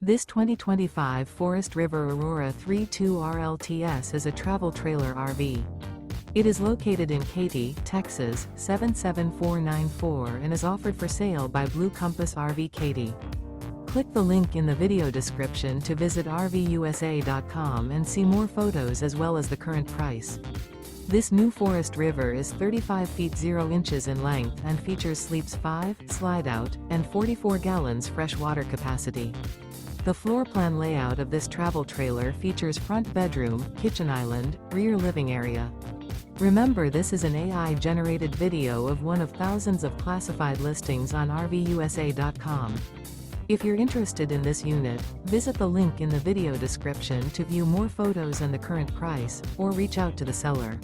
This 2025 Forest River Aurora 3.2 RLTS is a travel trailer RV. It is located in Katy, Texas, 77494 and is offered for sale by Blue Compass RV Katy. Click the link in the video description to visit RVUSA.com and see more photos as well as the current price. This new Forest River is 35 feet 0 inches in length and features sleeps 5, Slideout, and 44 gallons fresh water capacity. The floor plan layout of this travel trailer features front bedroom, kitchen island, rear living area. Remember, this is an AI-generated video of one of thousands of classified listings on RVUSA.com. If you're interested in this unit, visit the link in the video description to view more photos and the current price, or reach out to the seller.